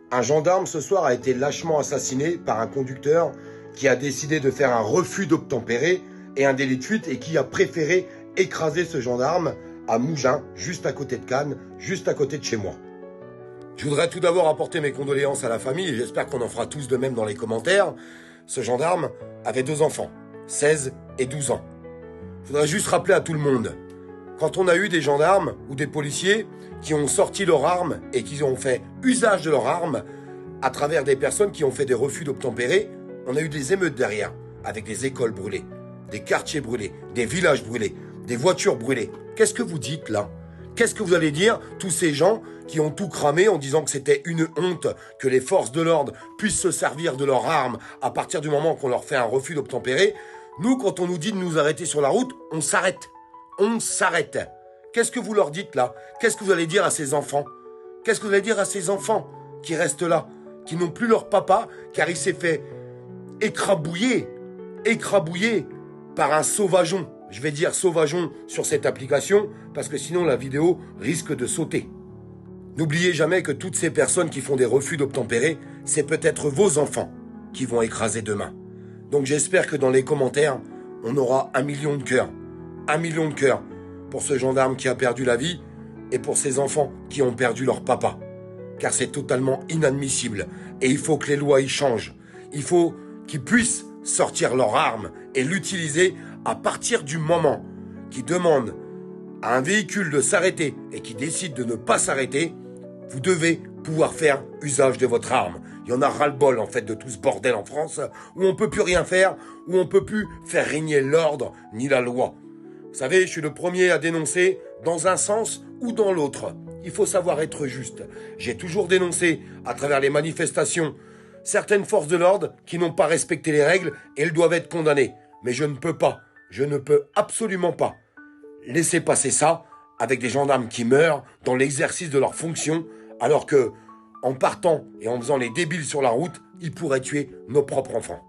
Un gendarme ce soir a été lâchement assassiné par un conducteur qui a décidé de faire un refus d'obtempérer et un délit de fuite et qui a préféré écraser ce gendarme à Mougins, juste à côté de Cannes, juste à côté de chez moi. Je voudrais tout d'abord apporter mes condoléances à la famille et j'espère qu'on en fera tous de même dans les commentaires. Ce gendarme avait 2 enfants, 16 et 12 ans. Je voudrais juste rappeler à tout le monde, quand on a eu des gendarmes ou des policiers qui ont sorti leurs armes et qui ont fait usage de leurs armes à travers des personnes qui ont fait des refus d'obtempérer, on a eu des émeutes derrière, avec des écoles brûlées, des quartiers brûlés, des villages brûlés, des voitures brûlées. Qu'est-ce que vous dites là ? Qu'est-ce que vous allez dire, tous ces gens qui ont tout cramé en disant que c'était une honte que les forces de l'ordre puissent se servir de leurs armes à partir du moment qu'on leur fait un refus d'obtempérer? Nous, quand on nous dit de nous arrêter sur la route, on s'arrête. On s'arrête. Qu'est-ce que vous leur dites là? Qu'est-ce que vous allez dire à ces enfants? Qu'est-ce que vous allez dire à ces enfants qui restent là, qui n'ont plus leur papa, car il s'est fait écrabouiller par un sauvageon? Je vais dire sauvageon sur cette application, parce que sinon la vidéo risque de sauter. N'oubliez jamais que toutes ces personnes qui font des refus d'obtempérer, c'est peut-être vos enfants qui vont écraser demain. Donc j'espère que dans les commentaires, on aura 1 million de cœurs. 1 million de cœurs pour ce gendarme qui a perdu la vie et pour ces enfants qui ont perdu leur papa. Car c'est totalement inadmissible et il faut que les lois y changent. Il faut qu'ils puissent sortir leur arme et l'utiliser à partir du moment qu'ils demandent à un véhicule de s'arrêter et qui décide de ne pas s'arrêter. Vous devez pouvoir faire usage de votre arme. Il y en a ras-le-bol en fait de tout ce bordel en France où on peut plus rien faire, où on peut plus faire régner l'ordre ni la loi. Vous savez, je suis le premier à dénoncer dans un sens ou dans l'autre. Il faut savoir être juste. J'ai toujours dénoncé à travers les manifestations certaines forces de l'ordre qui n'ont pas respecté les règles et elles doivent être condamnées. Mais je ne peux absolument pas laisser passer ça avec des gendarmes qui meurent dans l'exercice de leur fonction alors que, en partant et en faisant les débiles sur la route, ils pourraient tuer nos propres enfants.